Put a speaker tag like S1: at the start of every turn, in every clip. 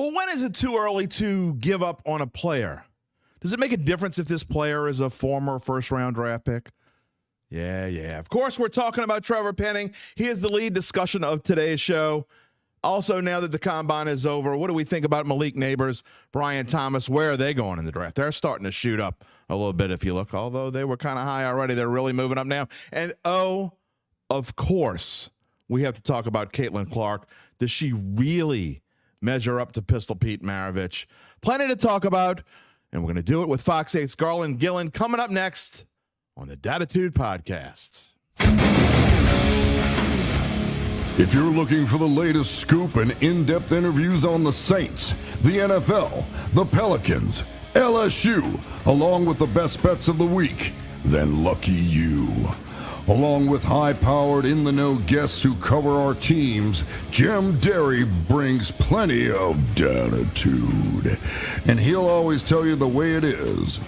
S1: Well, when is it too early to give up on a player? Does it make a difference if this player is a former first-round draft pick? Yeah. Of course, we're talking about Trevor Penning. He is the lead discussion of today's show. Also, now that the combine is over, what do we think about Malik, Nabers, Brian Thomas? Where are they going in the draft? They're starting to shoot up a little bit if you look, although they were kind of high already. They're really moving up now. And, of course, we have to talk about Caitlin Clark. Does she really measure up to Pistol Pete Maravich? Plenty to talk about, and we're going to do it with Fox 8's Garland Gillen coming up next on the Dattitude podcast.
S2: If you're looking for the latest scoop and in-depth interviews on the Saints, the NFL, the Pelicans, LSU, along with the best bets of the week, then lucky you. Along with high-powered, in-the-know guests who cover our teams, Jim Derry brings plenty of Dattitude. And he'll always tell you the way it is,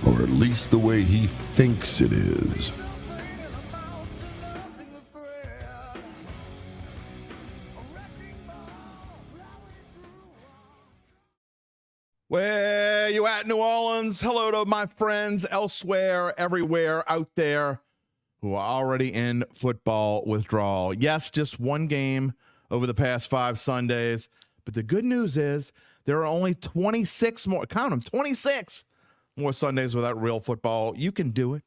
S2: or at least the way he thinks it is.
S1: Where you at, New Orleans? Hello to my friends elsewhere, everywhere out there who are already in football withdrawal. Yes, just one game over the past 5 Sundays. But the good news is there are only 26 more, count them, 26 more Sundays without real football. You can do it.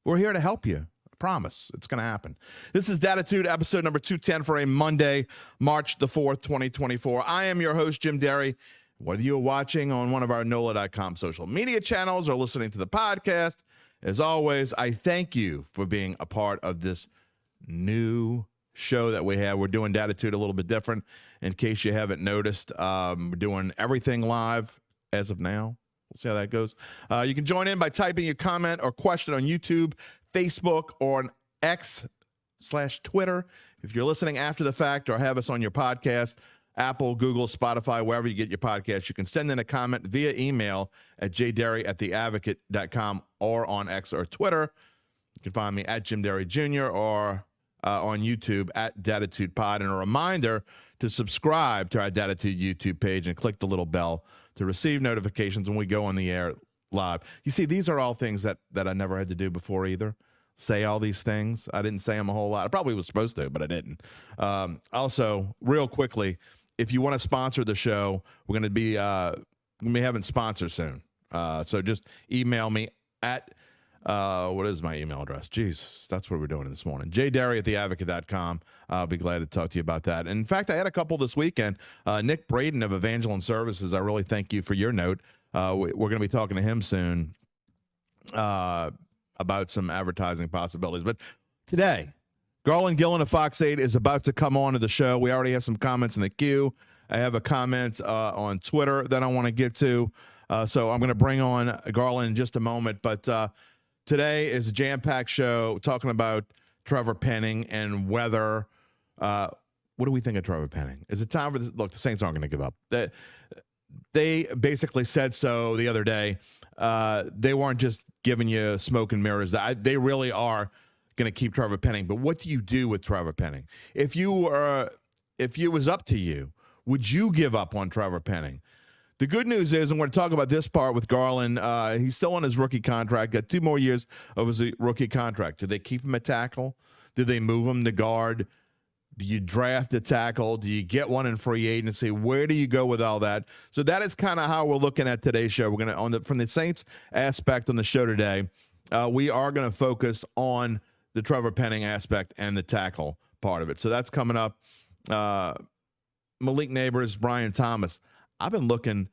S1: We're here to help you. I promise it's going to happen. This is Dattitude, episode number 210 for a Monday, March the 4th, 2024. I am your host, Jim Derry. Whether you're watching on one of our NOLA.com social media channels or listening to the podcast, as always, I thank you for being a part of this new show that we have. We're doing Dattitude a little bit different. In case you haven't noticed, we're doing everything live as of now. We'll see how that goes. You can join in by typing your comment or question on YouTube, Facebook, or on X/Twitter. If you're listening after the fact or have us on your podcast, Apple, Google, Spotify, wherever you get your podcast, you can send in a comment via email at jderry@theadvocate.com or on X or Twitter. You can find me at Jim Derry Jr. or on YouTube at Dattitude Pod. And a reminder to subscribe to our Dattitude YouTube page and click the little bell to receive notifications when we go on the air live. You see, these are all things that I never had to do before either. Say all these things. I didn't say them a whole lot. I probably was supposed to, but I didn't. Also, real quickly, if you want to sponsor the show, we're going to be having sponsors soon. So just email me at, what is my email address? Jesus, that's what we're doing this morning. jderry@theadvocate.com. I'll be glad to talk to you about that. And in fact, I had a couple this weekend. Nick Braden of Evangeline Services, I really thank you for your note. We're going to be talking to him soon about some advertising possibilities. But today, Garland Gillen of Fox 8 is about to come on to the show. We already have some comments in the queue. I have a comment on Twitter that I want to get to. So I'm going to bring on Garland in just a moment. But today is a jam-packed show talking about Trevor Penning and whether what do we think of Trevor Penning? Is it time for this? Look, the Saints aren't going to give up. They basically said so the other day. They weren't just giving you smoke and mirrors. They really are going to keep Trevor Penning. But what do you do with Trevor Penning? If it was up to you, would you give up on Trevor Penning? The good news is, and we're going to talk about this part with Garland, he's still on his rookie contract, got 2 more years of his rookie contract. Do they keep him at tackle? Do they move him to guard? Do you draft a tackle? Do you get one in free agency? Where do you go with all that? So that is kind of how we're looking at today's show. We're going to, from the Saints aspect on the show today, we are going to focus on the Trevor Penning aspect and the tackle part of it. So that's coming up. Malik, Nabers, Brian Thomas. I've been looking.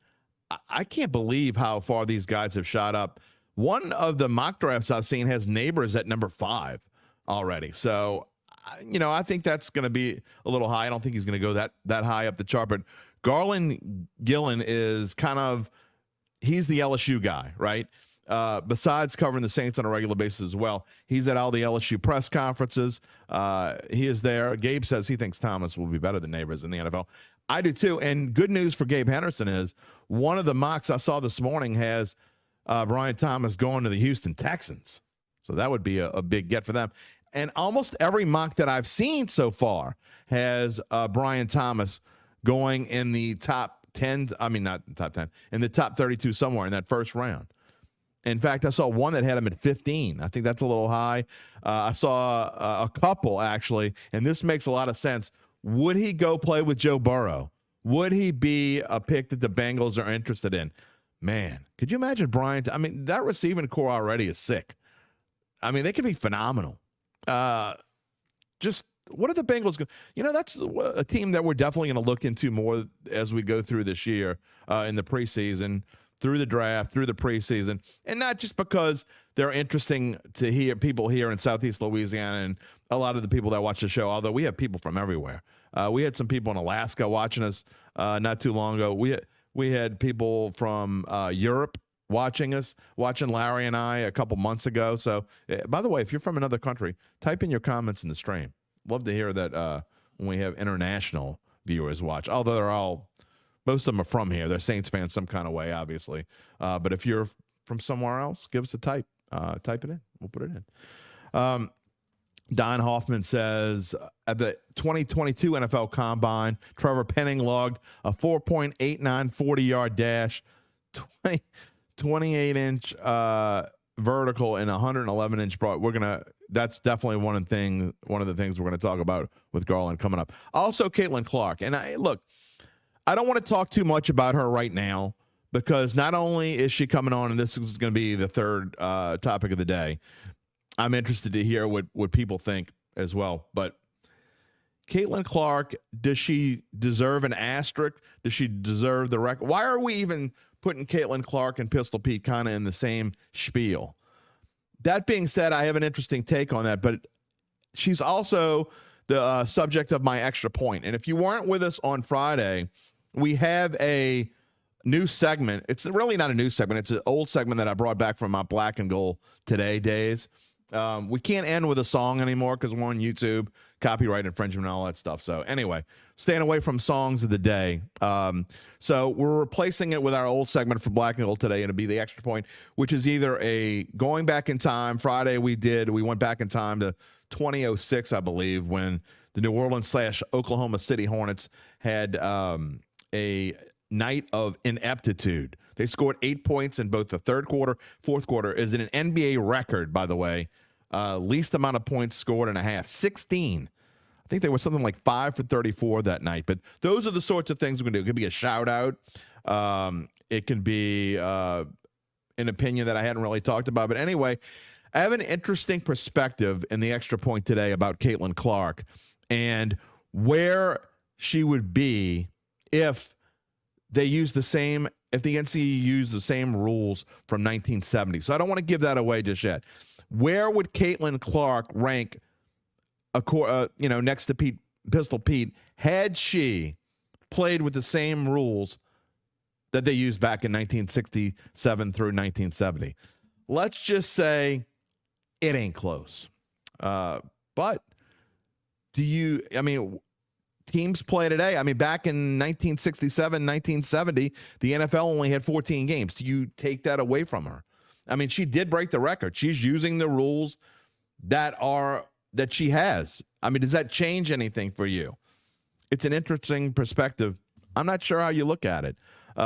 S1: I can't believe how far these guys have shot up. One of the mock drafts I've seen has Nabers at number 5 already. So, I think that's going to be a little high. I don't think he's going to go that high up the chart. But Garland Gillen is he's the LSU guy, right? Besides covering the Saints on a regular basis as well, he's at all the LSU press conferences. He is there. Gabe says he thinks Thomas will be better than Nabers in the NFL. I do too. And good news for Gabe Henderson is one of the mocks I saw this morning has Brian Thomas going to the Houston Texans. So that would be a big get for them. And almost every mock that I've seen so far has Brian Thomas going in the top 10. I mean, not the top 10, in the top 32 somewhere in that first round. In fact, I saw one that had him at 15. I think that's a little high. I saw a couple, actually, and this makes a lot of sense. Would he go play with Joe Burrow? Would he be a pick that the Bengals are interested in? Man, could you imagine Bryant? I mean, that receiving core already is sick. I mean, they could be phenomenal. Just what are the Bengals going to? You know, that's a team that we're definitely going to look into more as we go through this year in the preseason, through the draft, through the preseason, and not just because they're interesting to hear people here in Southeast Louisiana and a lot of the people that watch the show, although we have people from everywhere. We had some people in Alaska watching us not too long ago. We had people from Europe watching us, watching Larry and I a couple months ago. So, by the way, if you're from another country, type in your comments in the stream. Love to hear that when we have international viewers watch, although most of them are from here. They're Saints fans some kind of way, obviously. But if you're from somewhere else, give us a type. Type it in. We'll put it in. Don Hoffman says, at the 2022 NFL Combine, Trevor Penning logged a 4.89 40-yard dash, 28-inch vertical, and 111-inch broad. That's definitely one of the things we're going to talk about with Garland coming up. Also, Caitlin Clark. And I don't want to talk too much about her right now because not only is she coming on, and this is going to be the third topic of the day, I'm interested to hear what people think as well. But Caitlin Clark, does she deserve an asterisk? Does she deserve the record? Why are we even putting Caitlin Clark and Pistol Pete kind of in the same spiel? That being said, I have an interesting take on that, but she's also the subject of my extra point. And if you weren't with us on Friday, we have a new segment. It's really not a new segment. It's an old segment that I brought back from my Black and Gold Today days. We can't end with a song anymore because we're on YouTube, copyright infringement and all that stuff. So anyway, staying away from songs of the day. So we're replacing it with our old segment from Black and Gold Today, and it'll be the extra point, which is either a going back in time. Friday we went back in time to 2006, I believe, when the New Orleans / Oklahoma City Hornets had a night of ineptitude. They scored 8 points in both the third quarter, fourth quarter. Is an NBA record, by the way. Least amount of points scored in a half, 16. I think they were something like 5 for 34 that night. But those are the sorts of things we're going to do. It could be a shout out. It can be an opinion that I hadn't really talked about. But anyway, I have an interesting perspective in the extra point today about Caitlin Clark and where she would be if they use the NCAA used the same rules from 1970. So I don't want to give that away just yet. Where would Caitlin Clark rank, next to Pistol Pete, had she played with the same rules that they used back in 1967 through 1970? Let's just say it ain't close. But teams play today. I mean, back in 1967, 1970, the NFL only had 14 games. Do you take that away from her? I mean, she did break the record. She's using the rules that she has. I mean, does that change anything for you? It's an interesting perspective. I'm not sure how you look at it. These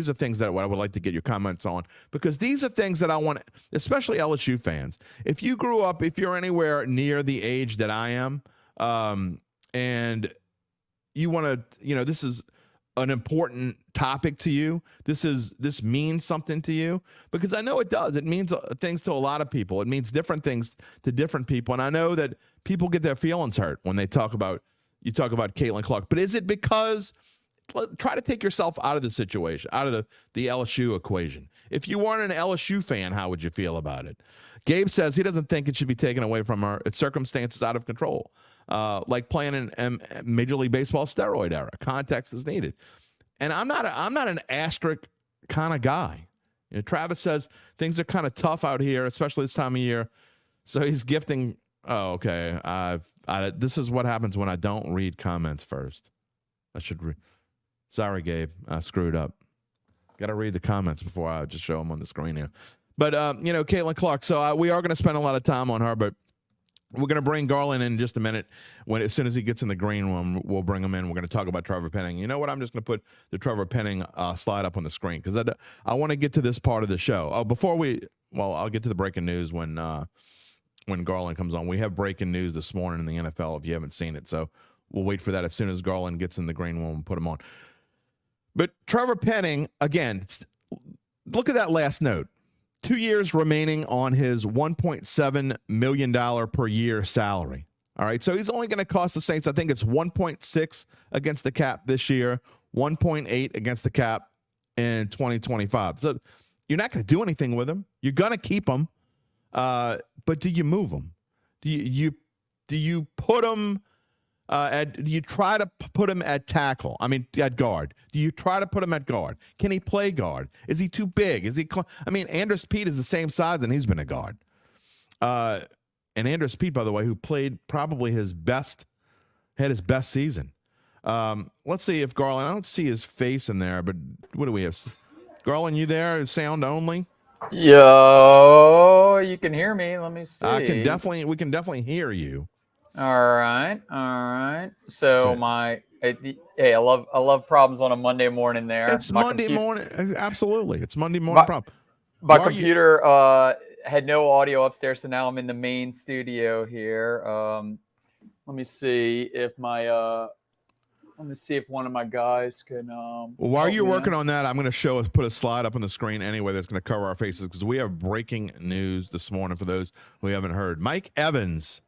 S1: are things that I would like to get your comments on, because these are things that I want, especially LSU fans. If you're anywhere near the age that I am, and you want to, this is an important topic to you. This means something to you, because I know it does. It means things to a lot of people. It means different things to different people. And I know that people get their feelings hurt when you talk about Caitlin Clark, but is it because, try to take yourself out of the situation, out of the LSU equation. If you weren't an LSU fan, how would you feel about it? Gabe says he doesn't think it should be taken away from her. It's circumstances out of control, like playing in Major League Baseball steroid era. Context is needed. And I'm not an asterisk kind of guy. Travis says things are kind of tough out here, especially this time of year. So he's gifting. Oh, okay. This is what happens when I don't read comments first. I should read. Sorry, Gabe. I screwed up. Got to read the comments before I just show them on the screen here. But, Caitlin Clark. So we are going to spend a lot of time on her, but We're going to bring Garland in just a minute. As soon as he gets in the green room, we'll bring him in. We're going to talk about Trevor Penning. You know what? I'm just going to put the Trevor Penning slide up on the screen because I want to get to this part of the show. I'll get to the breaking news when Garland comes on. We have breaking news this morning in the NFL if you haven't seen it. So we'll wait for that as soon as Garland gets in the green room and put him on. But Trevor Penning, again, look at that last note. 2 years remaining on his $1.7 million per year salary. All right, so he's only going to cost the Saints, I think it's 1.6 against the cap this year, 1.8 against the cap in 2025. So you're not going to do anything with him. You're going to keep him, but do you move him? Do you put him? Do you try to put him at tackle? I mean, at guard. Do you try to put him at guard? Can he play guard? Is he too big? Anders Pete is the same size, and he's been a guard. And Anders Pete, by the way, who played probably had his best season. Let's see if Garland. I don't see his face in there, but what do we have? Garland, you there? Sound only.
S3: Yo, you can hear me. Let me see.
S1: We can definitely hear you.
S3: All right. So I love problems on a Monday morning there.
S1: It's Monday morning. Absolutely. It's Monday morning problem.
S3: My computer had no audio upstairs, so now I'm in the main studio here. Let me see if one of my guys can.
S1: While you're working on that, I'm going to put a slide up on the screen anyway that's going to cover our faces because we have breaking news this morning for those who haven't heard. Mike Evans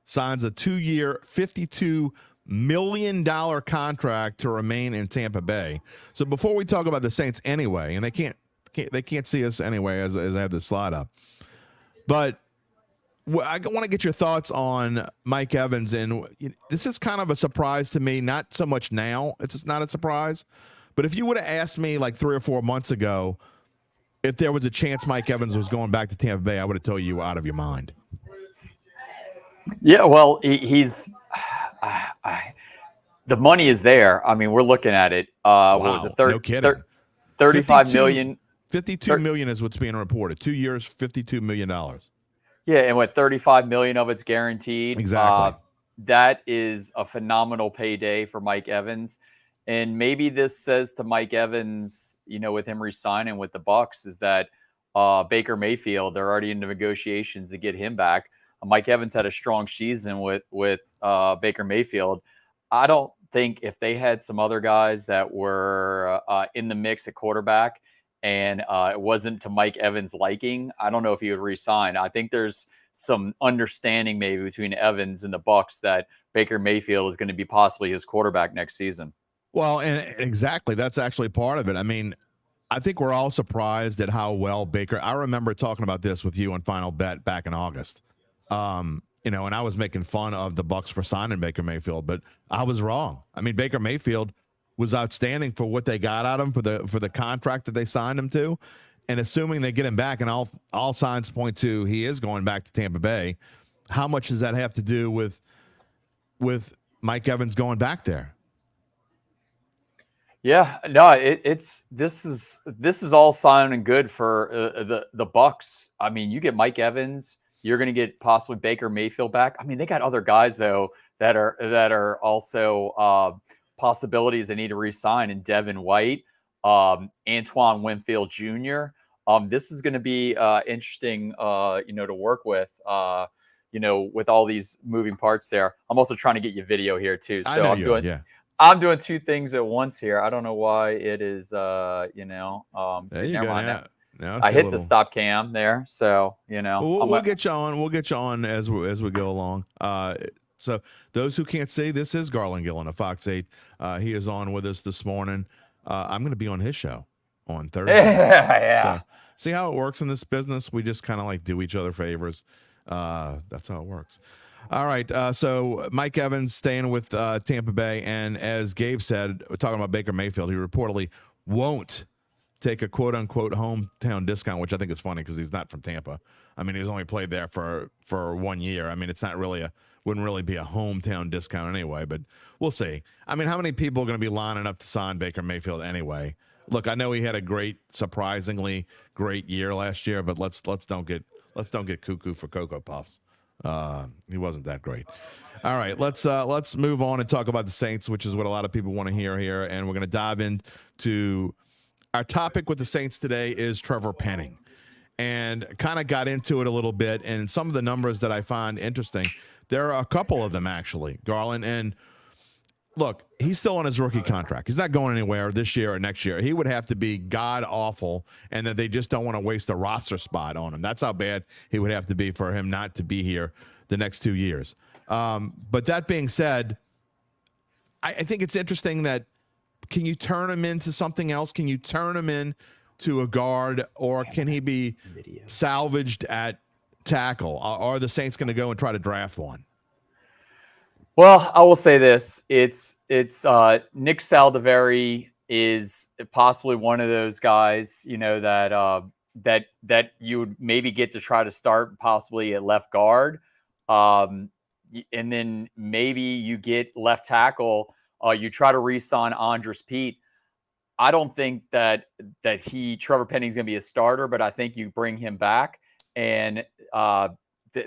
S1: signs a 2-year, $52 million contract to remain in Tampa Bay. So before we talk about the Saints anyway, and they can't see us anyway as I have this slide up, but I want to get your thoughts on Mike Evans. And this is kind of a surprise to me, not so much now. It's just not a surprise. But if you would have asked me like 3 or 4 months ago if there was a chance Mike Evans was going back to Tampa Bay, I would have told you out of your mind.
S3: Yeah, well, he's the money is there. I mean, we're looking at it.
S1: Wow,
S3: what was it?
S1: No kidding.
S3: 35 million.
S1: 52 million is what's being reported. 2 years, $52 million.
S3: Yeah, and what 35 million of it's guaranteed.
S1: Exactly.
S3: That is a phenomenal payday for Mike Evans. And maybe this says to Mike Evans, with him re-signing with the Bucs, is that Baker Mayfield, they're already in negotiations to get him back. Mike Evans had a strong season with Baker Mayfield. I don't think if they had some other guys that were in the mix at quarterback and it wasn't to Mike Evans' liking, I don't know if he would re-sign. I think there's some understanding maybe between Evans and the Bucs that Baker Mayfield is going to be possibly his quarterback next season.
S1: Well, and exactly. That's actually part of it. I mean, I think we're all surprised at how well Baker – I remember talking about this with you on Final Bet back in August. And I was making fun of the Bucs for signing Baker Mayfield, but I was wrong. I mean, Baker Mayfield was outstanding for what they got out of him for the contract that they signed him to, and assuming they get him back, and all signs point to he is going back to Tampa Bay. How much does that have to do with Mike Evans going back there?
S3: Yeah, no, this is all sounding good for the Bucs. I mean, you get Mike Evans. You're going to get possibly Baker Mayfield back. I mean, they got other guys though that are also possibilities they need to re-sign, and Devin White, Antoine Winfield Jr. This is going to be interesting, to work with. With all these moving parts there. I'm also trying to get you video here too. So I'm doing two things at once here. I don't know why it is.
S1: There you go. Now
S3: I hit the stop cam there, so
S1: we'll get you on. We'll get you on as we go along. So those who can't see, this is Garland Gillen of Fox 8. He is on with us this morning. I'm going to be on his show on Thursday.
S3: Yeah.
S1: So see how it works in this business? We just kind of like do each other favors. That's how it works. All right. So Mike Evans staying with Tampa Bay, and as Gabe said, we're talking about Baker Mayfield, he reportedly won't take a quote-unquote hometown discount, which I think is funny because he's not from Tampa. I mean, he's only played there for 1 year. I mean, it's not really wouldn't really be a hometown discount anyway, but we'll see. I mean, how many people are going to be lining up to sign Baker Mayfield anyway? Look, I know he had a surprisingly great year last year, but let's don't get cuckoo for Cocoa Puffs. He wasn't that great. All right, let's move on and talk about the Saints, which is what a lot of people want to hear here, and we're going to dive into our topic with the Saints today is Trevor Penning, and kind of got into it a little bit, and some of the numbers that I find interesting. There are a couple of them actually, Garland, and look, he's still on his rookie contract. He's not going anywhere this year or next year. He would have to be god awful, and that they just don't want to waste a roster spot on him. That's how bad he would have to be for him not to be here the next 2 years. But that being said, I think it's interesting that can you turn him into something else? Can you turn him into a guard, or can he be salvaged at tackle? Are the Saints going to go and try to draft one?
S3: Well, I will say this: it's Nick Saldiveri is possibly one of those guys, that you would maybe get to try to start possibly at left guard, and then maybe you get left tackle. You try to re-sign Andres Pete. I don't think that Trevor Penning is going to be a starter, but I think you bring him back, and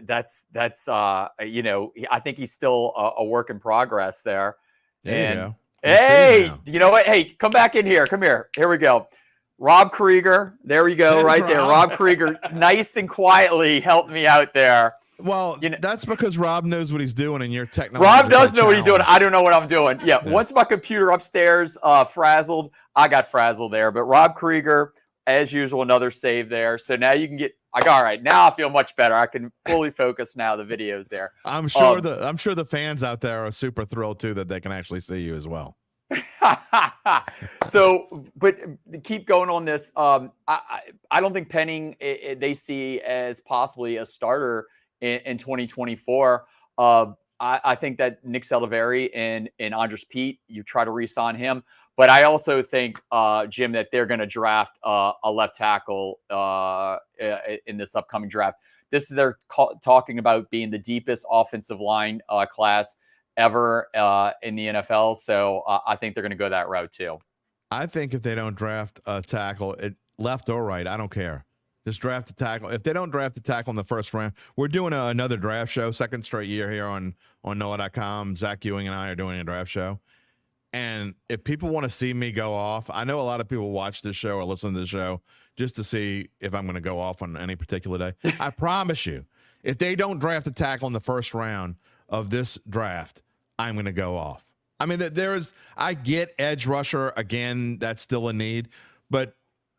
S3: that's I think he's still a work in progress there.
S1: There
S3: Hey, you know what? Hey, come back in here. Come here. Here we go. Rob Krieger. There we go. Right there. Rob Krieger, nice and quietly helped me out there.
S1: Well, that's because Rob knows what he's doing, and your technology.
S3: Rob does know what he's doing. I don't know what I'm doing. Yeah. Once my computer upstairs frazzled, I got frazzled there. But Rob Krieger, as usual, another save there. So now you can get. All right, now I feel much better. I can fully focus now. The video's there.
S1: I'm sure the fans out there are super thrilled too that they can actually see you as well.
S3: So, but keep going on this. I don't think Penning they see as possibly a starter in 2024. I think that Nick Saldiveri and Andres Pete, you try to re-sign him. But I also think, Jim, that they're going to draft a left tackle in this upcoming draft. They're talking about being the deepest offensive line class ever in the NFL. So I think they're going to go that route too.
S1: I think if they don't draft a tackle, left or right, I don't care. Just draft a tackle. If they don't draft a tackle in the first round, we're doing another draft show, second straight year here on NOAA.com. Zach Ewing and I are doing a draft show. And if people want to see me go off, I know a lot of people watch this show or listen to the show just to see if I'm going to go off on any particular day. I promise you, if they don't draft a tackle in the first round of this draft, I'm going to go off. I mean, I get edge rusher again. That's still a need, but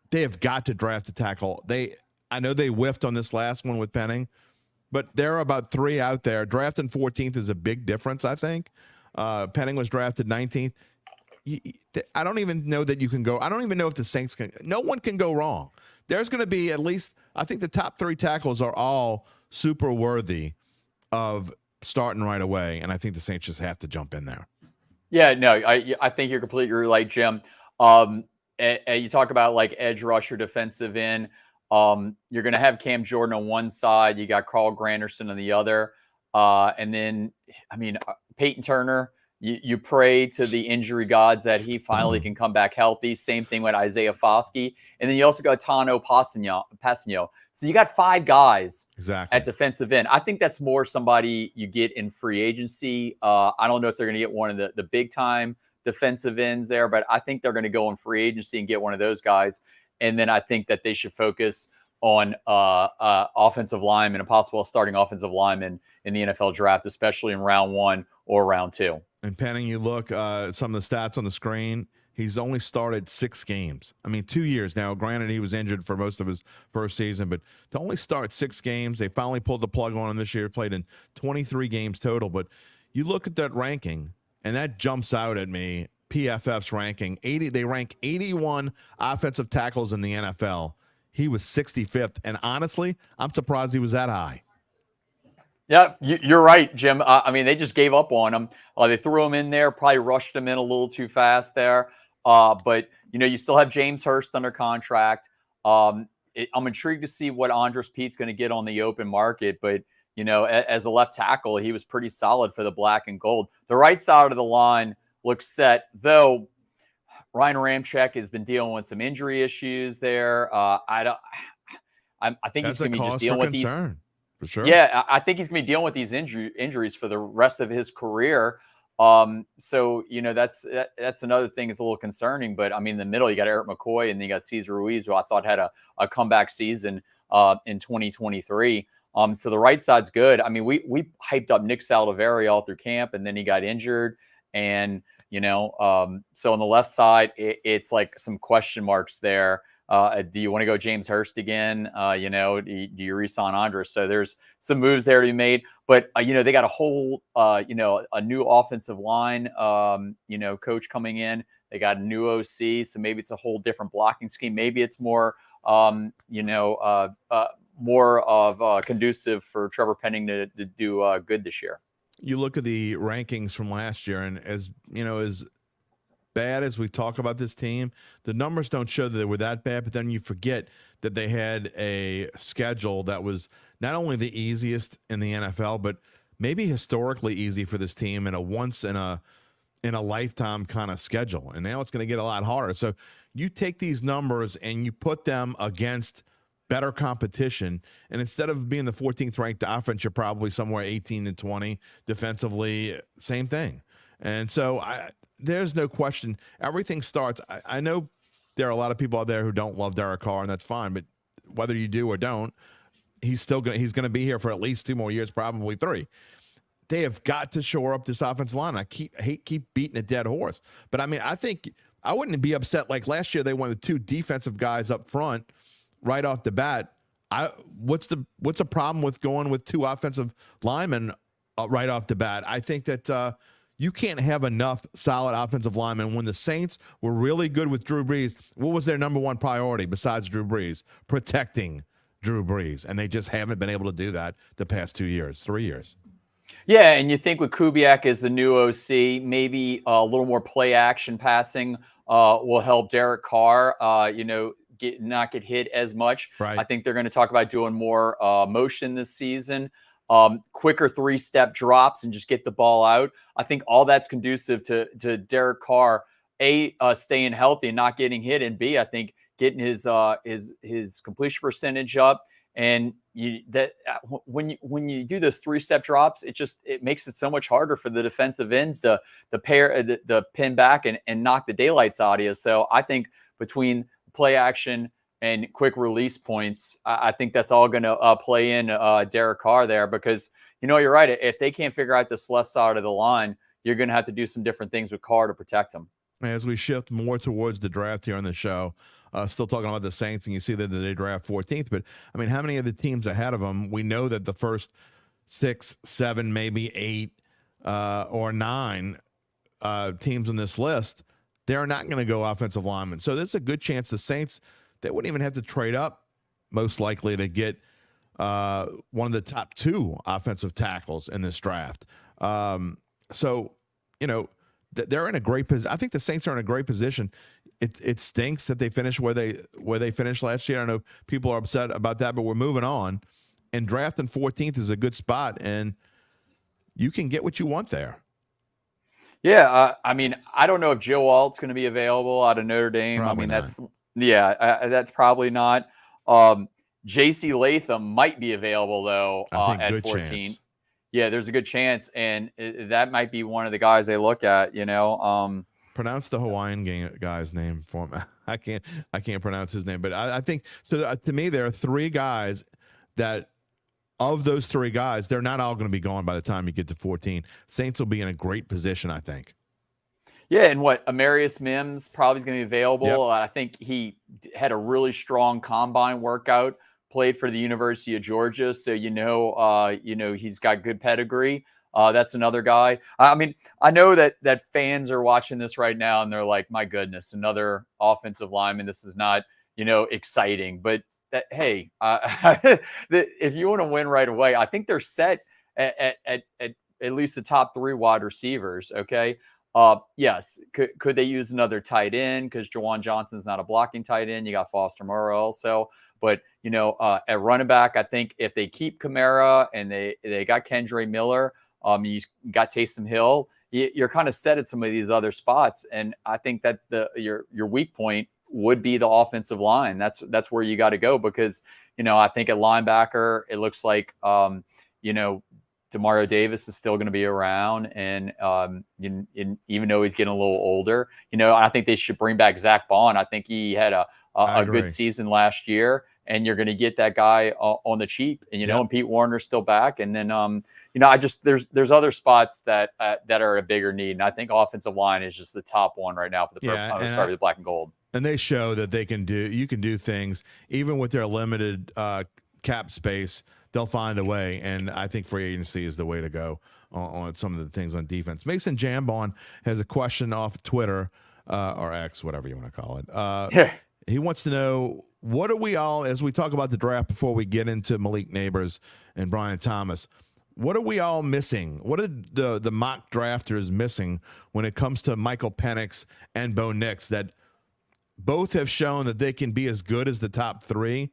S1: they have got to draft a tackle. I know they whiffed on this last one with Penning, but there are about 3 out there. Drafting 14th is a big difference, I think. Penning was drafted 19th. I don't even know that you can go. I don't even know if the Saints can. No one can go wrong. There's going to be at least, I think the top 3 tackles are all super worthy of starting right away, and I think the Saints just have to jump in there.
S3: Yeah, no, I think you're completely right, Jim. You talk about like edge rusher, defensive end. You're going to have Cam Jordan on one side. You got Carl Granderson on the other. And then, Peyton Turner, you pray to the injury gods that he finally can come back healthy. Same thing with Isaiah Foskey. And then you also got Tano Passanio. So you got 5 guys at defensive end. I think that's more somebody you get in free agency. I don't know if they're going to get one of the big time defensive ends there, but I think they're going to go in free agency and get one of those guys. And then I think that they should focus on offensive lineman, a possible starting offensive lineman in the NFL draft, especially in round 1 or round 2.
S1: And Penning, you look some of the stats on the screen. He's only started 6 games. 2 years now. Granted, he was injured for most of his first season, but to only start 6 games, they finally pulled the plug on him this year. Played in 23 games total. But you look at that ranking, and that jumps out at me. PFF's ranking 80. They rank 81 offensive tackles in the NFL. He was 65th, and honestly, I'm surprised he was that high.
S3: Yeah, you're right, Jim. They just gave up on him. They threw him in there, probably rushed him in a little too fast there. But you still have James Hurst under contract. I'm intrigued to see what Andres Pete's going to get on the open market. But as a left tackle, he was pretty solid for the black and gold. The right side of the line looks set, though. Ryan Ramczyk has been dealing with some injury issues there. I think he's going to be just dealing with these.
S1: For sure.
S3: Yeah, I think he's going to be dealing with these injuries for the rest of his career. So that's another thing that's a little concerning. But I mean, in the middle, you got Eric McCoy, and then you got Cesar Ruiz, who I thought had a comeback season in 2023. So the right side's good. I mean, we hyped up Nick Saldivari all through camp, and then he got injured. And so on the left side, it's like some question marks there. Do you want to go James Hurst again? Do you re-sign Andres? So there's some moves there to be made, but they got a whole, a new offensive line, coach coming in. They got a new OC, so maybe it's a whole different blocking scheme. Maybe it's more, more of conducive for Trevor Penning to do good this year.
S1: You look at the rankings from last year, and as bad as we talk about this team, the numbers don't show that they were that bad, but then you forget that they had a schedule that was not only the easiest in the NFL, but maybe historically easy for this team in a once in a lifetime kind of schedule. And now it's going to get a lot harder. So you take these numbers and you put them against better competition, and instead of being the 14th ranked offense, you're probably somewhere 18 and 20 defensively, same thing. And so there's no question. Everything starts. I know there are a lot of people out there who don't love Derek Carr, and that's fine. But whether you do or don't, he's going to be here for at least 2 more years, probably 3. They have got to shore up this offensive line. I keep beating a dead horse. But I mean, I think I wouldn't be upset. Like last year, they won the 2 defensive guys up front right off the bat. What's the problem with going with 2 offensive linemen right off the bat? I think that. You can't have enough solid offensive linemen. When the Saints were really good with Drew Brees, what was their number one priority besides Drew Brees? Protecting Drew Brees. And they just haven't been able to do that the past 2 years, 3 years.
S3: Yeah, and you think with Kubiak as the new OC, maybe a little more play action passing will help Derek Carr, not get hit as much.
S1: Right.
S3: I think they're going to talk about doing more motion this season. Quicker 3-step drops and just get the ball out. I think all that's conducive to Derek Carr, staying healthy and not getting hit, and B, I think getting his completion percentage up. And when you do those 3-step drops, it makes it so much harder for the defensive ends to pin back and knock the daylights out of you. So I think between play action and quick release points, I think that's all going to play in Derek Carr there, because, you're right. If they can't figure out this left side of the line, you're going to have to do some different things with Carr to protect him.
S1: As we shift more towards the draft here on the show, still talking about the Saints, and you see that they draft 14th. But, I mean, how many of the teams ahead of them, we know that the first 6, 7, maybe 8 or 9 teams on this list, they're not going to go offensive linemen. So there's a good chance the Saints – they wouldn't even have to trade up, most likely, to get one of the top 2 offensive tackles in this draft. So, they're in a great position. I think the Saints are in a great position. It stinks that they finished where they finished last year. I know people are upset about that, but we're moving on. And drafting 14th is a good spot, and you can get what you want there.
S3: Yeah, I mean, I don't know if Joe Alt's going to be available out of Notre Dame.
S1: Probably
S3: I mean,
S1: not.
S3: That's probably not. J.C. Latham might be available, though, at 14.
S1: Chance.
S3: Yeah, there's a good chance, and that might be one of the guys they look at,
S1: Pronounce the Hawaiian guy's name for me. I can't pronounce his name, but I think so. To me, there are 3 guys that, of those 3 guys, they're not all going to be gone by the time you get to 14. Saints will be in a great position, I think.
S3: Yeah, and Amarius Mims probably is going to be available.
S1: Yep.
S3: I think he had a really strong combine workout, played for the University of Georgia, so he's got good pedigree. That's another guy. I mean, I know that fans are watching this right now and they're like, "My goodness, another offensive lineman. This is not exciting." But hey, if you want to win right away, I think they're set at least the top 3 wide receivers. Okay. Yes. Could they use another tight end? Because Jawan Johnson's not a blocking tight end. You got Foster Moreau also. But, at running back, I think if they keep Kamara and they got Kendre Miller, you got Taysom Hill, you're kind of set at some of these other spots. And I think that your weak point would be the offensive line. That's where you got to go, because I think at linebacker, it looks like, Demario Davis is still going to be around. And even though he's getting a little older, I think they should bring back Zach Bond. I think he had a good season last year, and you're going to get that guy on the cheap. And, and Pete Warner's still back. And then, there's other spots that are a bigger need. And I think offensive line is just the top one right now for the black and gold.
S1: And they show that you can do things even with their limited cap space. They'll find a way, and I think free agency is the way to go on some of the things on defense. Mason Jambon has a question off Twitter or X, whatever you want to call it. He wants to know, what are we all, as we talk about the draft before we get into Malik Nabers and Brian Thomas, what are we all missing? What are the mock drafters missing when it comes to Michael Penix and Bo Nix, that both have shown that they can be as good as the top three?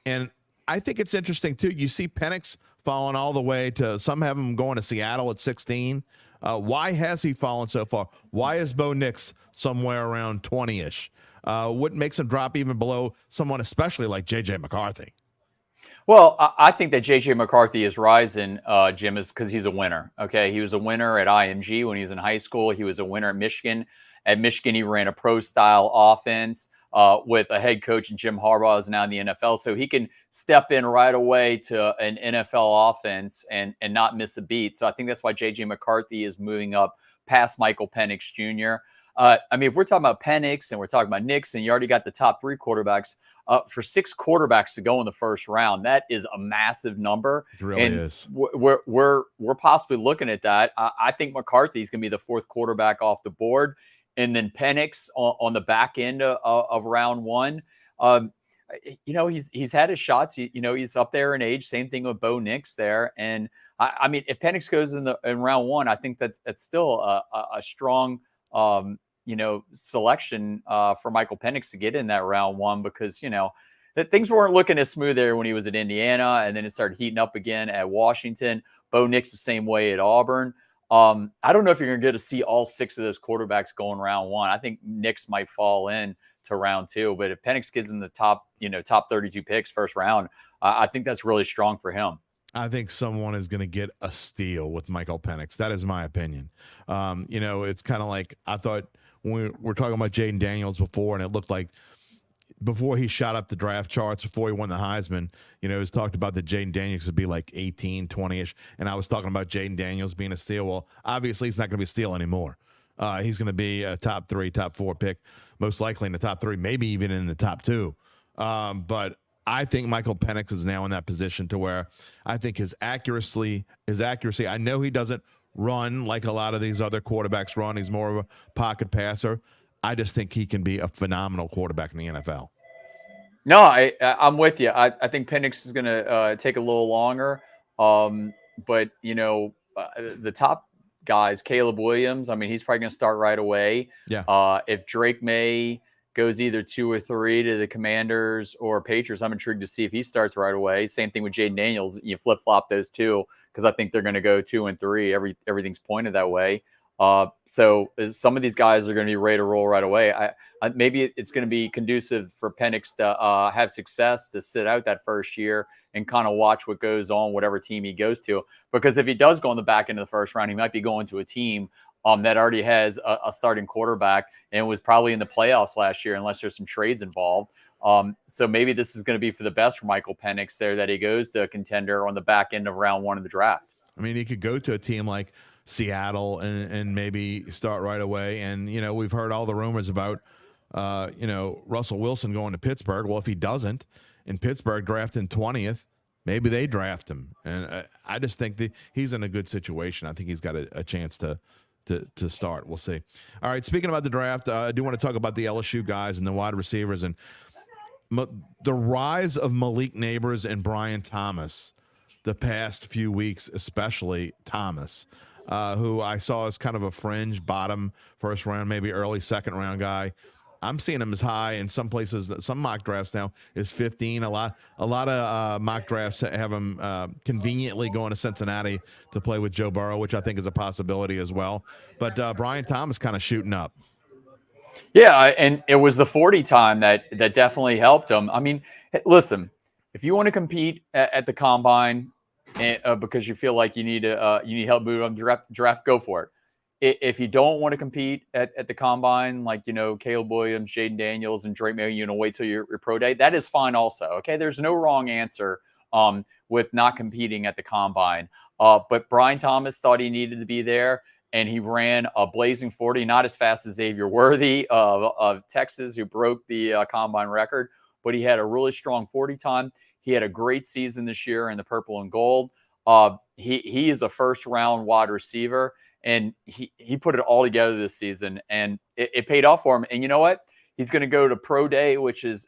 S1: And I think it's interesting, too. You see Penix falling all the way to, some have him going to Seattle at 16. Why has he fallen so far? Why is Bo Nix somewhere around 20-ish? What makes him drop even below someone, especially like J.J. McCarthy?
S3: Well, I think that J.J. McCarthy is rising, Jim, is because he's a winner. Okay, he was a winner at IMG when he was in high school. He was a winner at Michigan. At Michigan, he ran a pro-style offense with a head coach, and Jim Harbaugh is now in the NFL. So he can step in right away to an NFL offense and not miss a beat. So I think that's why J.J. McCarthy is moving up past Michael Penix Jr. If we're talking about Penix and we're talking about Nix, and you already got the top three quarterbacks, for 6 quarterbacks to go in the first round, that is a massive number.
S1: It really is.
S3: We're possibly looking at that. I think McCarthy is going to be the 4th quarterback off the board, and then Penix on the back end of round 1. He's had his shots. He's up there in age. Same thing with Bo Nix there. And if Penix goes in round 1, I think that's still a strong selection for Michael Penix to get in that round 1, because that things weren't looking as smooth there when he was at Indiana, and then it started heating up again at Washington. Bo Nix the same way at Auburn. I don't know if you're going to get to see all 6 of those quarterbacks going round 1. I think Nix might fall in to round 2, but if Penix gets in the top 32 picks first round, I think that's really strong for him.
S1: I think someone is going to get a steal with Michael Penix. That is my opinion. It's kind of like, I thought when we were talking about Jaden Daniels before, and it looked like before he shot up the draft charts, before he won the Heisman, it was talked about that Jaden Daniels would be like 18, 20-ish, and I was talking about Jaden Daniels being a steal. Well, obviously he's not going to be a steal anymore. He's going to be a top 3, top 4 pick, most likely in the top 3, maybe even in the top 2. But I think Michael Penix is now in that position to where I think his accuracy, I know he doesn't run like a lot of these other quarterbacks run. He's more of a pocket passer. I just think he can be a phenomenal quarterback in the NFL.
S3: No, I'm with you. I think Penix is going to take a little longer. But, the top guys, Caleb Williams, he's probably going to start right away.
S1: Yeah.
S3: If Drake May goes either 2 or 3 to the Commanders or Patriots, I'm intrigued to see if he starts right away. Same thing with Jaden Daniels. You flip-flop those 2 because I think they're going to go 2 and 3. Everything's pointed that way. So some of these guys are going to be ready to roll right away. Maybe it's going to be conducive for Penix to have success, to sit out that first year and kind of watch what goes on, whatever team he goes to. Because if he does go in the back end of the first round, he might be going to a team that already has a starting quarterback and was probably in the playoffs last year, unless there's some trades involved. So maybe this is going to be for the best for Michael Penix there, that he goes to a contender on the back end of round 1 of the draft.
S1: He could go to a team like Seattle and maybe start right away. And, we've heard all the rumors about, Russell Wilson going to Pittsburgh. Well, if he doesn't, in Pittsburgh drafting 20th, maybe they draft him. And I just think that he's in a good situation. I think he's got a chance to start. We'll see. All right, speaking about the draft, I do want to talk about the LSU guys and the wide receivers and the rise of Malik Nabers and Brian Thomas the past few weeks, especially Thomas, who I saw as kind of a fringe bottom first round, maybe early second round guy. I'm seeing him as high in some places. Some mock drafts now is 15. A lot of mock drafts have him conveniently going to Cincinnati to play with Joe Burrow, which I think is a possibility as well. But Brian Thomas kind of shooting up.
S3: Yeah, and it was the 40 time that definitely helped him. Listen, if you want to compete at the combine because you feel like you need help move on draft, go for it. If you don't want to compete at the combine, like, Caleb Williams, Jaden Daniels, and Drake May, wait till your pro day, that is fine also. Okay. There's no wrong answer with not competing at the combine. But Brian Thomas thought he needed to be there, and he ran a blazing 40, not as fast as Xavier Worthy of Texas, who broke the combine record, but he had a really strong 40 time. He had a great season this year in the purple and gold. He is a first-round wide receiver, and he put it all together this season, and it paid off for him. And you know what? He's going to go to pro day, which is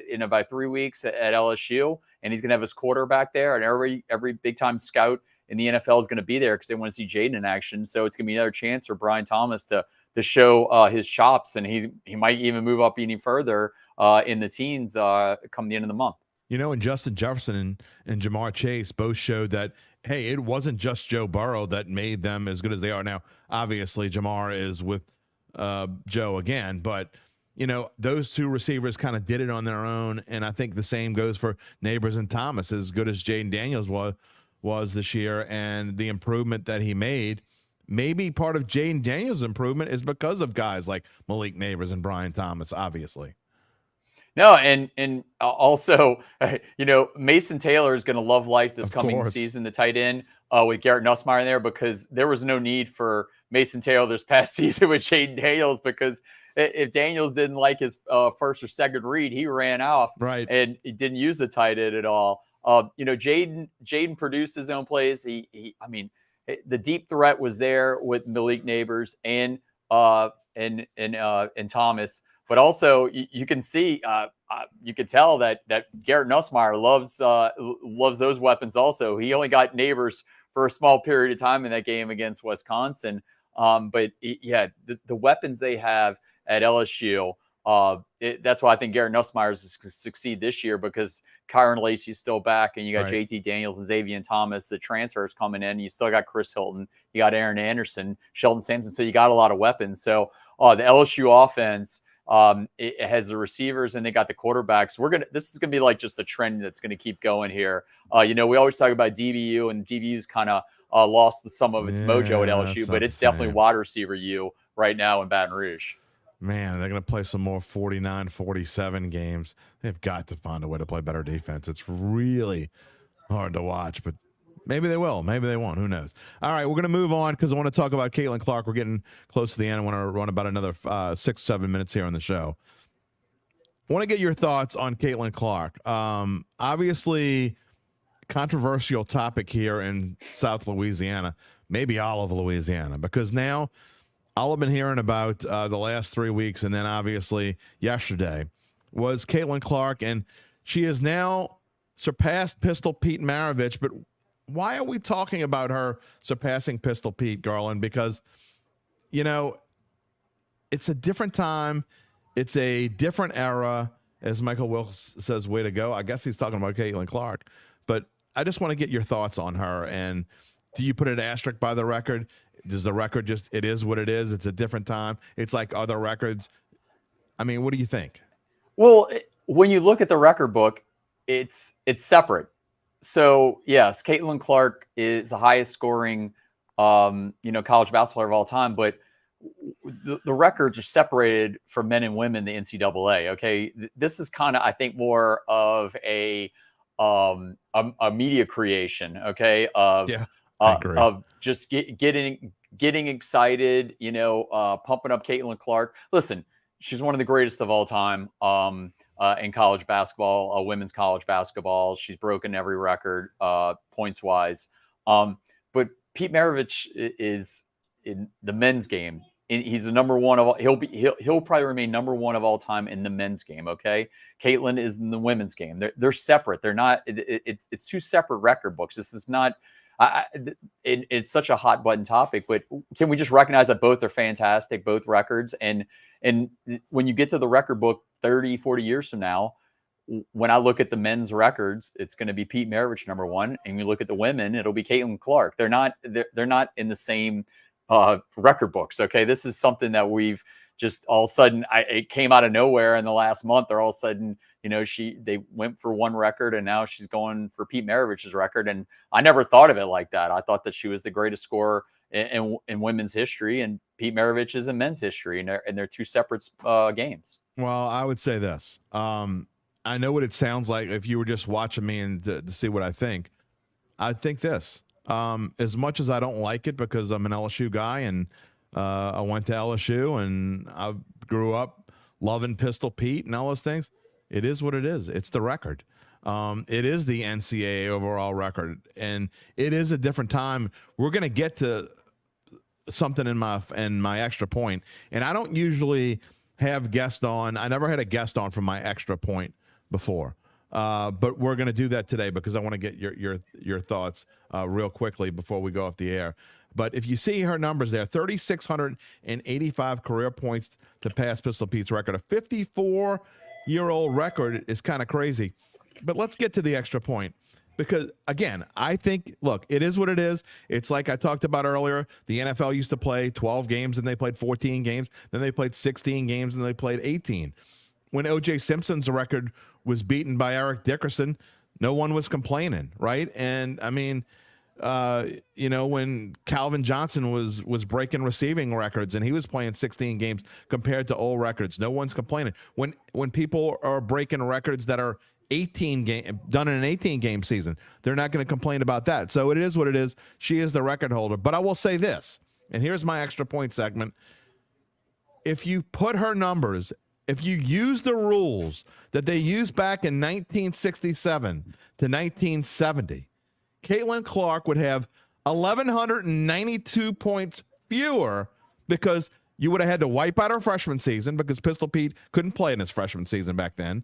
S3: in about 3 weeks at LSU, and he's going to have his quarterback there, and every big-time scout in the NFL is going to be there because they want to see Jaden in action. So it's going to be another chance for Brian Thomas to show his chops, and he might even move up any further in the teens come the end of the month.
S1: And Justin Jefferson and Jamar Chase both showed that, hey, it wasn't just Joe Burrow that made them as good as they are now. Obviously, Jamar is with Joe again, but those two receivers kind of did it on their own, and I think the same goes for Nabers and Thomas. As good as Jaden Daniels was this year, and the improvement that he made, maybe part of Jaden Daniels' improvement is because of guys like Malik Nabers and Brian Thomas, obviously.
S3: No, and also, Mason Taylor is going to love life this coming season, the tight end, with Garrett Nussmeier in there, because there was no need for Mason Taylor this past season with Jaden Daniels, because if Daniels didn't like his first or second read, he ran off,
S1: right,
S3: and he didn't use the tight end at all. Jaden produced his own plays. I mean, the deep threat was there with Malik Nabers and Thomas. But also, you can see, you could tell that Garrett Nussmeier loves those weapons. Also, he only got Nabers for a small period of time in that game against Wisconsin. But the weapons they have at LSU, that's why I think Garrett Nussmeier is going to succeed this year, because Kyron Lacey's still back, and you got
S1: right.
S3: JT Daniels and Xavier Thomas, the transfers coming in. You still got Chris Hilton, you got Aaron Anderson, Sheldon Sampson. So you got a lot of weapons. So the LSU offense. It has the receivers, and they got the quarterbacks. This is gonna be like just a trend that's gonna keep going here. We always talk about DBU, and DBU's kind of lost some of its mojo at LSU, but it's definitely wide receiver U right now in Baton Rouge.
S1: Man, they're going to play some more 49-47 games. They've got to find a way to play better defense. It's really hard to watch, but maybe they will. Maybe they won't. Who knows? All right, we're going to move on because I want to talk about Caitlin Clark. We're getting close to the end. I want to run about another 6-7 minutes here on the show. I want to get your thoughts on Caitlin Clark. Obviously, controversial topic here in South Louisiana, maybe all of Louisiana, because now all I've been hearing about the last 3 weeks, and then obviously yesterday, was Caitlin Clark, and she has now surpassed Pistol Pete Maravich. But why are we talking about her surpassing Pistol Pete, Garland? Because, it's a different time. It's a different era. As Michael Wilkes says, way to go. I guess he's talking about Caitlin Clark. But I just want to get your thoughts on her. And do you put an asterisk by the record? Does the record just, it is what it is? It's a different time. It's like other records. I mean, what do you think?
S3: Well, when you look at the record book, it's separate. So yes, Caitlin Clark is the highest scoring, college basketball of all time, but the records are separated for men and women, the NCAA. Okay. This is kind of, I think, more of a media creation. Okay. Of just getting excited, pumping up Caitlin Clark. Listen, she's one of the greatest of all time in college basketball, women's college basketball. She's broken every record points wise. But Pete Maravich is in the men's game. He's the number one of all. He'll probably remain number one of all time in the men's game. Okay, Caitlin is in the women's game. They're separate. They're not. It's two separate record books. This is not. It's such a hot button topic, but can we just recognize that both are fantastic, both records? And when you get to the record book 30, 40 years from now, when I look at the men's records, it's going to be Pete Maravich number one, and you look at the women, it'll be Caitlin Clark. They're not in the same record books. Okay, this is something that we've just all of a sudden it came out of nowhere in the last month. They're all of a sudden they went for one record, and now she's going for Pete Maravich's record. And I never thought of it like that. I thought that she was the greatest scorer in women's history, and Pete Maravich is in men's history, and they're two separate games.
S1: Well, I would say this. I know what it sounds like if you were just watching me and to see what I think. I think this. As much as I don't like it because I'm an LSU guy and I went to LSU and I grew up loving Pistol Pete and all those things, it is what it is. It's the record. It is the NCAA overall record, and it is a different time. We're going to get to something in my extra point, and I don't usually have guests on. I never had a guest on from my extra point before, but we're going to do that today because I want to get your thoughts real quickly before we go off the air. But if you see her numbers there, 3,685 career points to pass Pistol Pete's record. A 54-year-old record is kind of crazy. But let's get to the extra point because, again, I think, look, it is what it is. It's like I talked about earlier. The NFL used to play 12 games, and they played 14 games. Then they played 16 games, and they played 18. When O.J. Simpson's record was beaten by Eric Dickerson, no one was complaining, right? And, I mean, when Calvin Johnson was breaking receiving records and he was playing 16 games compared to old records, no one's complaining. When people are breaking records that are 18 game done in an 18-game season, they're not going to complain about that. So it is what it is. She is the record holder. But I will say this, and here's my extra point segment. If you put her numbers, if you use the rules that they used back in 1967 to 1970, Caitlin Clark would have 1,192 points fewer because you would have had to wipe out her freshman season because Pistol Pete couldn't play in his freshman season back then.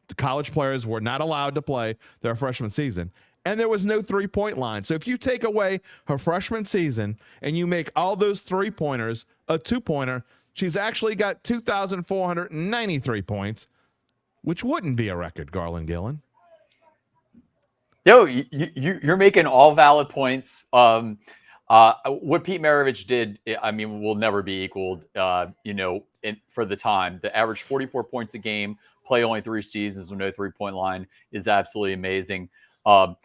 S1: The college players were not allowed to play their freshman season. And there was no three-point line. So if you take away her freshman season and you make all those three-pointers a two-pointer, she's actually got 2,493 points, which wouldn't be a record, Garland Gillen.
S3: Yo, you're making all valid points. What Pete Maravich did, I mean, will never be equaled, for the time. The average 44 points a game, play only 3 seasons with no three-point line is absolutely amazing. My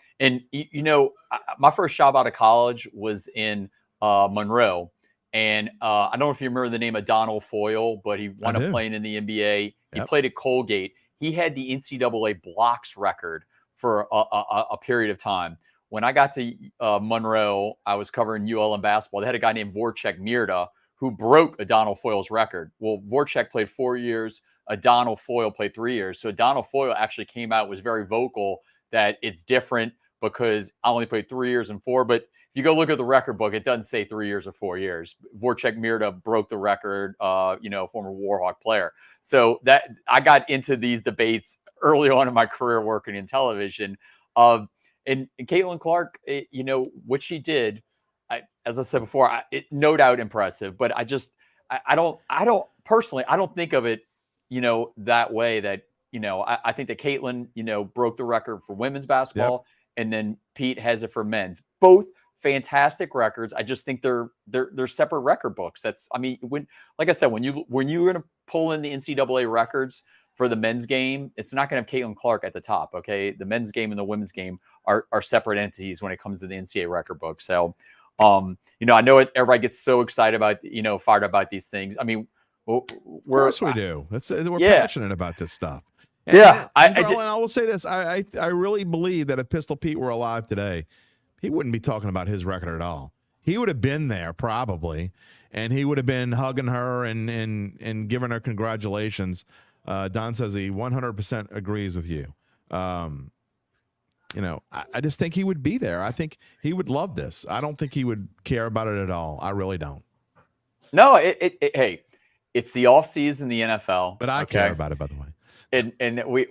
S3: first job out of college was in Monroe. And I don't know if you remember the name of Donald Foyle, but he wound up playing in the NBA. He played at Colgate. He had the NCAA blocks record for a period of time. When I got to Monroe, I was covering ULM basketball. They had a guy named Voracek Mirda who broke Donald Foyle's record. Well, Voracek played 4 years. Donald Foyle played 3 years. So Donald Foyle actually came out, was very vocal that it's different because I only played 3 years and 4. But if you go look at the record book, it doesn't say 3 years or 4 years. Voracek Mirda broke the record, former Warhawk player. So that I got into these debates early on in my career working in television. And Caitlin Clark, what she did, as I said before, no doubt impressive. But I don't think of it, that way. That I think that Caitlin, broke the record for women's basketball, and then Pete has it for men's. Both fantastic records. I just think they're separate record books. When you're going to pull in the NCAA records for the men's game, it's not going to have Caitlin Clark at the top. Okay. The men's game and the women's game are separate entities when it comes to the NCAA record book. So, I know everybody gets so excited about, fired about these things. I mean,
S1: of course we do. We're passionate about this stuff.
S3: And
S1: I will say this. I really believe that if Pistol Pete were alive today, he wouldn't be talking about his record at all. He would have been there probably, and he would have been hugging her and giving her congratulations. Don says he 100% agrees with you. I just think he would be there. I think he would love this. I don't think he would care about it at all. I really don't.
S3: No, hey, it's the off season, the NFL.
S1: But I care about it, by the way.
S3: And we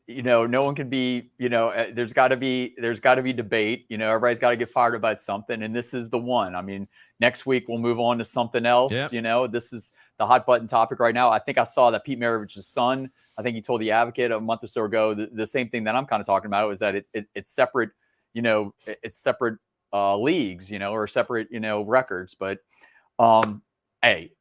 S3: no one can be, there's got to be debate. Everybody's got to get fired about something, and this is the one. I mean, next week we'll move on to something else. Yep. This is the hot button topic right now. I think I saw that Pete Maravich's son, I think he told the Advocate a month or so ago the same thing that I'm kind of talking about, is that it's separate, it's separate leagues, or separate, records. But hey,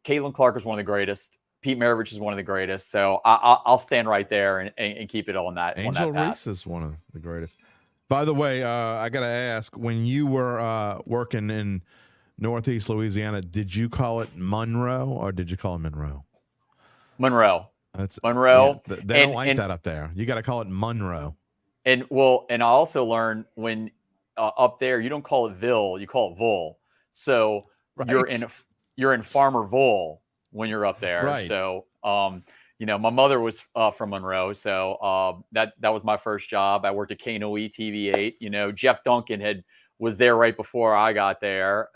S3: Caitlin Clark is one of the greatest. Pete Maravich is one of the greatest. So I'll stand right there and keep it on that.
S1: Angel Reese is one of the greatest. By the way, I got to ask, when you were working in Northeast Louisiana, did you call it Monroe or did you call it Monroe?
S3: Monroe.
S1: That's
S3: Monroe.
S1: Yeah, they don't like that up there. You got to call it Monroe.
S3: And I also learned when up there, you don't call it Ville, you call it Vole. So
S1: right.
S3: you're in Farmerville when you're up there.
S1: Right.
S3: So, my mother was from Monroe. So that was my first job. I worked at KNOE TV8. Jeff Duncan was there right before I got there.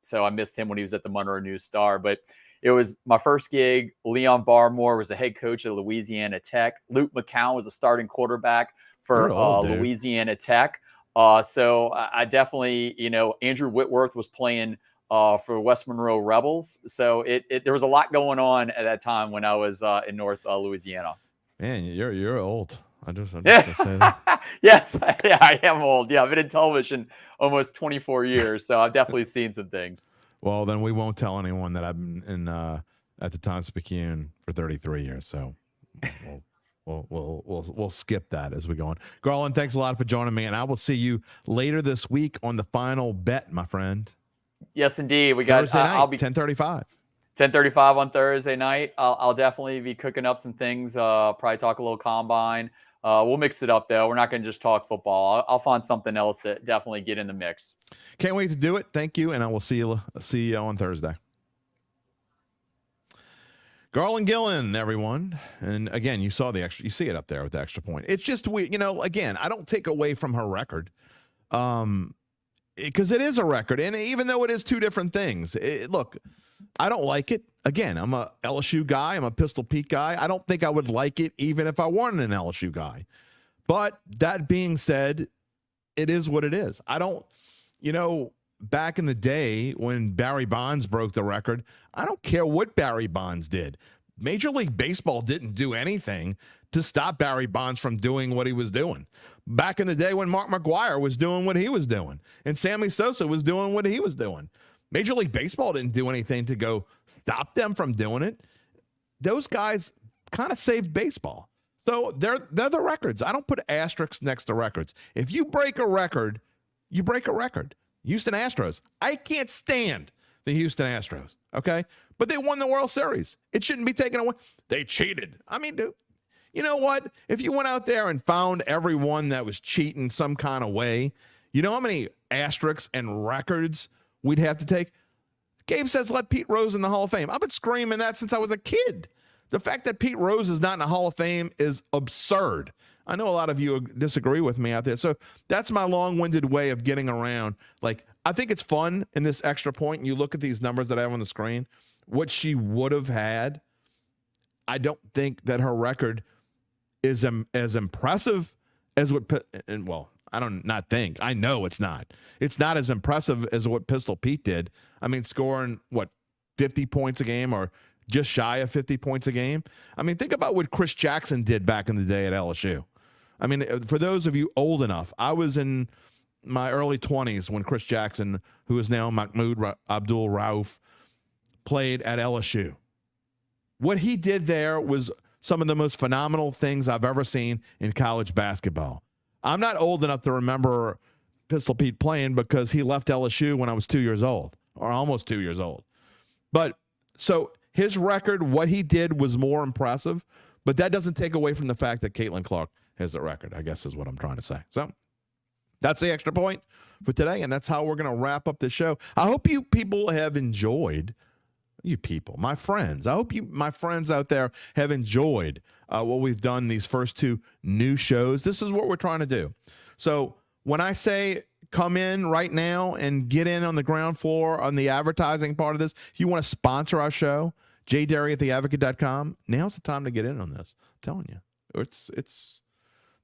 S3: So I missed him when he was at the Monroe News Star. But it was my first gig. Leon Barmore was the head coach at Louisiana Tech. Luke McCown was a starting quarterback for Louisiana Tech. So I definitely, Andrew Whitworth was playing for West Monroe Rebels. So there was a lot going on at that time when I was in North Louisiana.
S1: Man, you're old. I'm just gonna say that.
S3: Yes, yeah, I am old. Yeah, I've been in television almost 24 years, so I've definitely seen some things.
S1: Well, then we won't tell anyone that I've been in at the Times-Picayune for 33 years. So we'll skip that as we go on. Garland, thanks a lot for joining me, and I will see you later this week on the final bet, my friend.
S3: Yes, indeed. We got
S1: Thursday night, I'll be 10:35.
S3: 10:35 on Thursday night. I'll definitely be cooking up some things. Probably talk a little combine. We'll mix it up though. We're not going to just talk football. I'll find something else to definitely get in the mix.
S1: Can't wait to do it. Thank you, and I will see you on Thursday. Garland Gillen, everyone. And again, you saw you see it up there with the extra point. It's just weird. Again, I don't take away from her record. Because it is a record. And even though it is two different things, look, I don't like it. Again, I'm a LSU guy. I'm a Pistol Pete guy. I don't think I would like it even if I weren't an LSU guy. But that being said, it is what it is. I don't, back in the day when Barry Bonds broke the record, I don't care what Barry Bonds did. Major League Baseball didn't do anything to stop Barry Bonds from doing what he was doing. Back in the day when Mark McGwire was doing what he was doing and Sammy Sosa was doing what he was doing. Major League Baseball didn't do anything to go stop them from doing it. Those guys kind of saved baseball. So they're the records. I don't put asterisks next to records. If you break a record, you break a record. Houston Astros. I can't stand the Houston Astros, okay? But they won the World Series. It shouldn't be taken away. They cheated. I mean, dude, you know what? If you went out there and found everyone that was cheating some kind of way, you know how many asterisks and records we'd have to take? Gabe says, let Pete Rose in the Hall of Fame. I've been screaming that since I was a kid. The fact that Pete Rose is not in the Hall of Fame is absurd. I know a lot of you disagree with me out there. So that's my long-winded way of getting around. Like, I think it's fun in this extra point. And you look at these numbers that I have on the screen, what she would have had. I don't think that her record is as impressive as what, and well, I know it's not. It's not as impressive as what Pistol Pete did. I mean, scoring, 50 points a game or just shy of 50 points a game? I mean, think about what Chris Jackson did back in the day at LSU. I mean, for those of you old enough, I was in my early 20s when Chris Jackson, who is now Mahmoud Abdul-Rauf, played at LSU. What he did there was some of the most phenomenal things I've ever seen in college basketball. I'm not old enough to remember Pistol Pete playing because he left LSU when I was 2 years old, or almost 2 years old. But so his record, what he did was more impressive, but that doesn't take away from the fact that Caitlin Clark has the record, I guess is what I'm trying to say. So that's the extra point for today, and that's how we're going to wrap up the show. I hope you people have enjoyed, my friends. I hope my friends out there have enjoyed what we've done these first two new shows. This is what we're trying to do. So when I say come in right now and get in on the ground floor on the advertising part of this, if you want to sponsor our show, jderry@theadvocate.com, now's the time to get in on this. I'm telling you,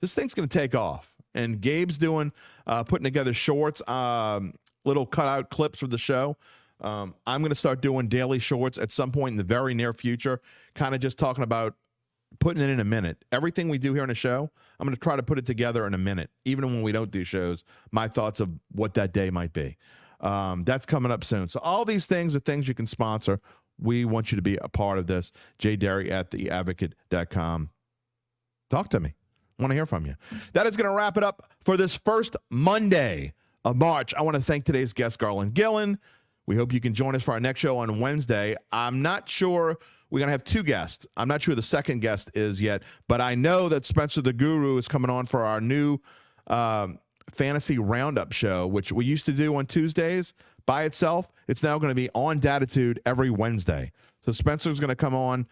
S1: this thing's going to take off. And Gabe's putting together shorts, little cutout clips for the show. I'm going to start doing daily shorts at some point in the very near future, kind of just talking about putting it in a minute. Everything we do here on the show, I'm going to try to put it together in a minute. Even when we don't do shows, my thoughts of what that day might be. That's coming up soon. So all these things are things you can sponsor. we want you to be a part of this. Derry at theadvocate.com. Talk to me. I want to hear from you. That is going to wrap it up for this first Monday of March. I want to thank today's guest, Garland Gillen. We hope you can join us for our next show on Wednesday. I'm not sure we're going to have two guests. I'm not sure the second guest is yet, but I know that Spencer the Guru is coming on for our new Fantasy Roundup show, which we used to do on Tuesdays by itself. It's now going to be on Dattitude every Wednesday. So Spencer's going to come on.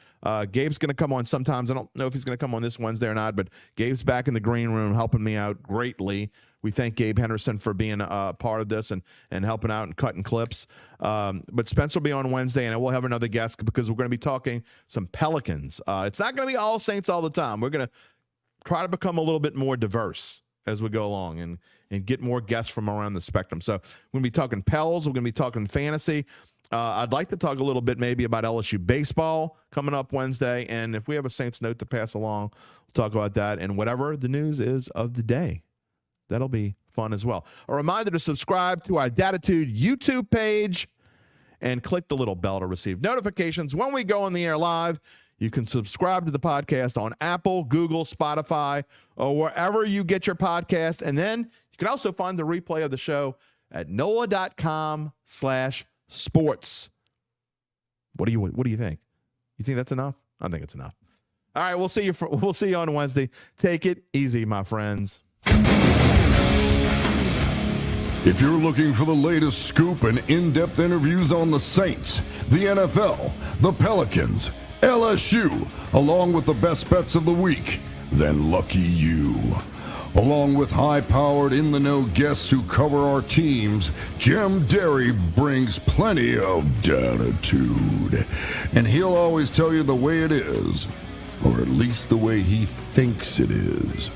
S1: Gabe's going to come on sometimes. I don't know if he's going to come on this Wednesday or not, but Gabe's back in the green room helping me out greatly. We thank Gabe Henderson for being a part of this and helping out and cutting clips. But Spencer will be on Wednesday, and we'll have another guest because we're going to be talking some Pelicans. It's not going to be all Saints all the time. We're going to try to become a little bit more diverse as we go along and get more guests from around the spectrum. So we're going to be talking Pels. We're going to be talking fantasy. I'd like to talk a little bit maybe about LSU baseball coming up Wednesday. And if we have a Saints note to pass along, we'll talk about that and whatever the news is of the day. That'll be fun as well. A reminder to subscribe to our Dattitude YouTube page and click the little bell to receive notifications when we go on the air live. You can subscribe to the podcast on Apple, Google, Spotify, or wherever you get your podcast. And then you can also find the replay of the show at NOLA.com/sports. What do you think? You think that's enough? I think it's enough. All right, we'll see you on Wednesday. Take it easy, my friends.
S2: If you're looking for the latest scoop and in-depth interviews on the Saints, the NFL, the Pelicans, LSU, along with the best bets of the week, then lucky you. Along with high-powered, in-the-know guests who cover our teams, Jim Derry brings plenty of Dattitude. And he'll always tell you the way it is, or at least the way he thinks it is.